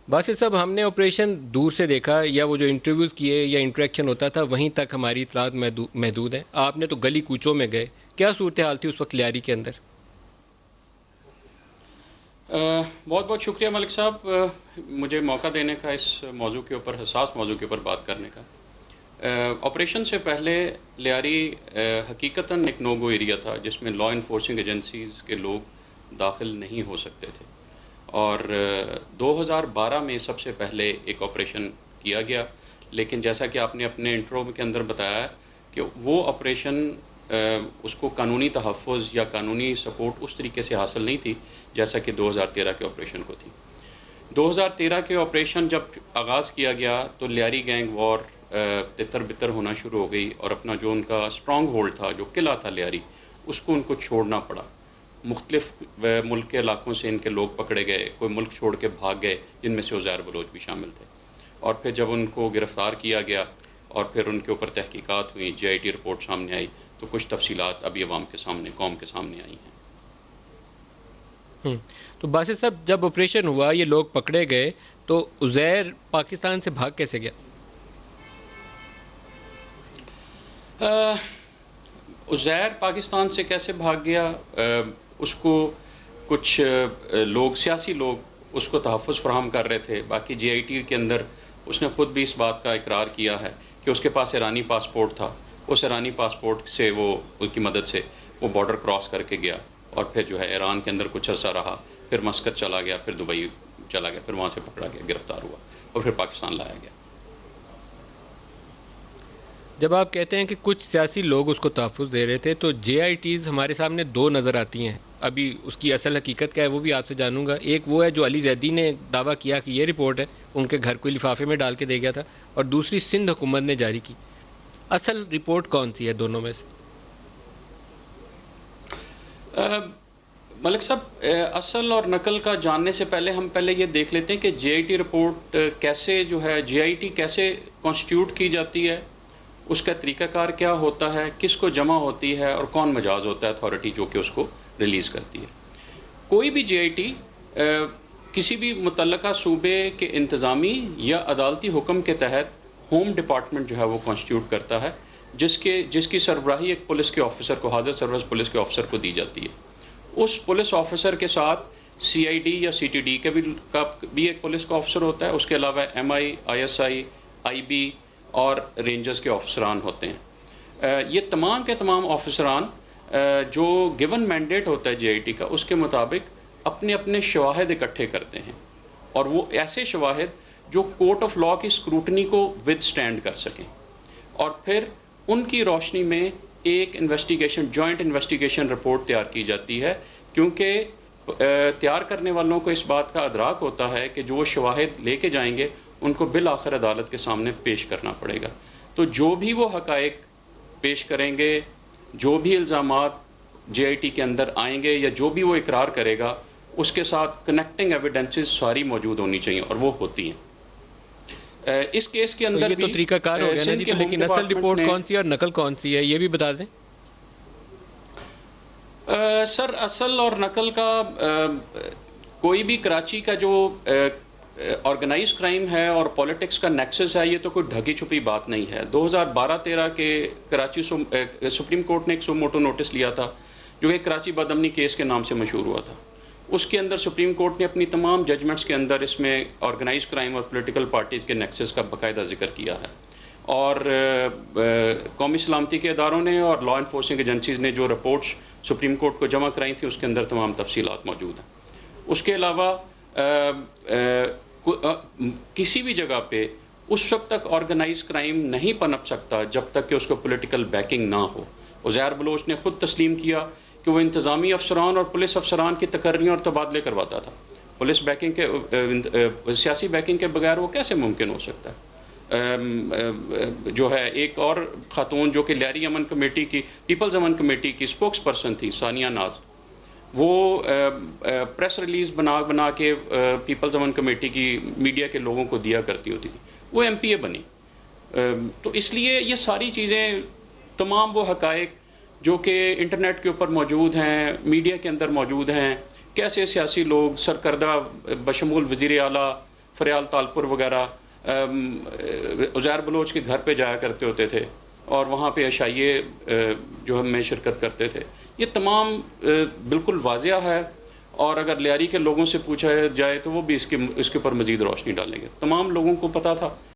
باسط صاحب، ہم نے آپریشن دور سے دیکھا یا وہ جو انٹرویوز کیے یا انٹریکشن ہوتا تھا وہیں تک ہماری اطلاعات محدود ہیں. آپ نے تو گلی کوچوں میں گئے. کیا صورتحال تھی اس وقت لیاری کے اندر؟ بہت بہت شکریہ ملک صاحب، مجھے موقع دینے کا اس موضوع کے اوپر، حساس موضوع کے اوپر بات کرنے کا. آپریشن سے پہلے لیاری حقیقتاً ایک نو گو ایریا تھا جس میں لا انفورسنگ ایجنسیز کے لوگ داخل نہیں ہو سکتے تھے، اور 2012 میں سب سے پہلے ایک آپریشن کیا گیا. لیکن جیسا کہ آپ نے اپنے انٹرو کے اندر بتایا کہ وہ آپریشن اس کو قانونی تحفظ یا قانونی سپورٹ اس طریقے سے حاصل نہیں تھی جیسا کہ 2013 کے آپریشن کو تھی. 2013 کے آپریشن جب آغاز کیا گیا تو لیاری گینگ وار تتر بتر ہونا شروع ہو گئی، اور اپنا جو ان کا اسٹرانگ ہولڈ تھا، جو قلعہ تھا لیاری، اس کو ان کو چھوڑنا پڑا. مختلف ملک کے علاقوں سے ان کے لوگ پکڑے گئے، کوئی ملک چھوڑ کے بھاگ گئے، جن میں سے عزیر بلوچ بھی شامل تھے. اور پھر جب ان کو گرفتار کیا گیا اور پھر ان کے اوپر تحقیقات ہوئیں، جے آئی ٹی رپورٹ سامنے آئی، تو کچھ تفصیلات ابھی عوام کے سامنے، قوم کے سامنے آئی ہیں. تو باسط صاحب، جب آپریشن ہوا، یہ لوگ پکڑے گئے، تو عزیر پاکستان سے بھاگ کیسے گیا؟ عزیر پاکستان سے کیسے بھاگ گیا، اس کو کچھ لوگ، سیاسی لوگ اس کو تحفظ فراہم کر رہے تھے. باقی جے آئی ٹی کے اندر اس نے خود بھی اس بات کا اقرار کیا ہے کہ اس کے پاس ایرانی پاسپورٹ تھا. اس ایرانی پاسپورٹ سے وہ، ان کی مدد سے وہ بارڈر کراس کر کے گیا، اور پھر جو ہے ایران کے اندر کچھ عرصہ رہا، پھر مسقط چلا گیا، پھر دبئی چلا گیا، پھر وہاں سے پکڑا گیا، گرفتار ہوا، اور پھر پاکستان لایا گیا. جب آپ کہتے ہیں کہ کچھ سیاسی لوگ اس کو تحفظ دے رہے تھے، تو جے آئی ٹیز ہمارے سامنے دو نظر آتی ہیں. ابھی اس کی اصل حقیقت کیا ہے وہ بھی آپ سے جانوں گا. ایک وہ ہے جو علی زیدی نے دعویٰ کیا کہ یہ رپورٹ ہے، ان کے گھر کو لفافے میں ڈال کے دے گیا تھا، اور دوسری سندھ حکومت نے جاری کی. اصل رپورٹ کون سی ہے دونوں میں سے؟ ملک صاحب، اصل اور نقل کا جاننے سے پہلے ہم پہلے یہ دیکھ لیتے ہیں کہ جے آئی ٹی رپورٹ کیسے، جو ہے جے آئی ٹی کیسے کانسٹیٹیوٹ کی جاتی ہے، اس کا طریقہ کار کیا ہوتا ہے، کس کو جمع ہوتی ہے، اور کون مجاز ہوتا ہے اتھارٹی جو کہ اس کو ریلیز کرتی ہے. کوئی بھی جے آئی ٹی کسی بھی متعلقہ صوبے کے انتظامی یا عدالتی حکم کے تحت ہوم ڈپارٹمنٹ جو ہے وہ کانسٹیٹیوٹ کرتا ہے، جس کی سربراہی ایک پولیس کے آفیسر کو، حاضر سرورز پولیس کے آفیسر کو دی جاتی ہے. اس پولیس آفیسر کے ساتھ سی آئی ڈی یا سی ٹی ڈی کا بھی ایک پولیس کا آفیسر ہوتا ہے. اس کے علاوہ M I, I S I, I B اور رینجرز کے آفیسران ہوتے ہیں. یہ تمام کے تمام آفیسران جو گیون مینڈیٹ ہوتا ہے جے آئی ٹی کا، اس کے مطابق اپنے اپنے شواہد اکٹھے کرتے ہیں، اور وہ ایسے شواہد جو کورٹ آف لا کی اسکروٹنی کو ود سٹینڈ کر سکیں، اور پھر ان کی روشنی میں ایک انویسٹیگیشن، جوائنٹ انویسٹیگیشن رپورٹ تیار کی جاتی ہے. کیونکہ تیار کرنے والوں کو اس بات کا ادراک ہوتا ہے کہ جو وہ شواہد لے کے جائیں گے ان کو بالآخر عدالت کے سامنے پیش کرنا پڑے گا. تو جو بھی وہ حقائق پیش کریں گے، جو بھی الزامات جے آئی ٹی کے اندر آئیں گے، یا جو بھی وہ اقرار کرے گا، اس کے ساتھ کنیکٹنگ ایویڈنسز ساری موجود ہونی چاہیے، اور وہ ہوتی ہیں. اس کیس کے اندر یہ تو طریقہ کار ہو گیا نا جی. لیکن اصل رپورٹ کون سی ہے اور نقل کون سی ہے، یہ بھی بتا دیں. سر، اصل اور نقل کا کوئی بھی کراچی کا جو آرگنائز کرائم ہے اور پولیٹکس کا نیکسس ہے، یہ تو کوئی ڈھکی چھپی بات نہیں ہے. 2012-13 کے کراچی سپریم کورٹ نے ایک سو موٹو نوٹس لیا تھا جو کہ کراچی بدامنی کیس کے نام سے مشہور ہوا تھا. اس کے اندر سپریم کورٹ نے اپنی تمام ججمنٹس کے اندر اس میں آرگنائز کرائم اور پولیٹیکل پارٹیز کے نیکسس کا باقاعدہ ذکر کیا ہے. اور قومی سلامتی کے اداروں نے اور لا انفورسنگ ایجنسیز نے جو رپورٹس سپریم کورٹ کو جمع کرائی تھیں، اس کے اندر تمام تفصیلات موجود ہیں. اس کے علاوہ کسی بھی جگہ پہ اس وقت تک آرگنائز کرائم نہیں پنپ سکتا جب تک کہ اس کو پولیٹیکل بیکنگ نہ ہو. عزیر بلوچ نے خود تسلیم کیا کہ وہ انتظامی افسران اور پولیس افسران کی تقرریاں اور تبادلے کرواتا تھا. پولیس بیکنگ کے، سیاسی بیکنگ کے بغیر وہ کیسے ممکن ہو سکتا ہے؟ جو ہے ایک اور خاتون جو کہ لیاری امن کمیٹی کی، پیپلز امن کمیٹی کی اسپوکس پرسن تھی، ثانیہ ناز، وہ پریس ریلیز بنا کے پیپلز امن کمیٹی کی میڈیا کے لوگوں کو دیا کرتی ہوتی تھی. وہ ایم پی اے بنی. تو اس لیے یہ ساری چیزیں، تمام وہ حقائق جو کہ انٹرنیٹ کے اوپر موجود ہیں، میڈیا کے اندر موجود ہیں، کیسے سیاسی لوگ سرکردہ بشمول وزیر اعلیٰ فریال تالپور وغیرہ عزیر بلوچ کے گھر پہ جایا کرتے ہوتے تھے اور وہاں پہ عشائیے جو ہم میں شرکت کرتے تھے. یہ تمام بالکل واضح ہے، اور اگر لیاری کے لوگوں سے پوچھا جائے تو وہ بھی اس کے اوپر مزید روشنی ڈالیں گے. تمام لوگوں کو پتہ تھا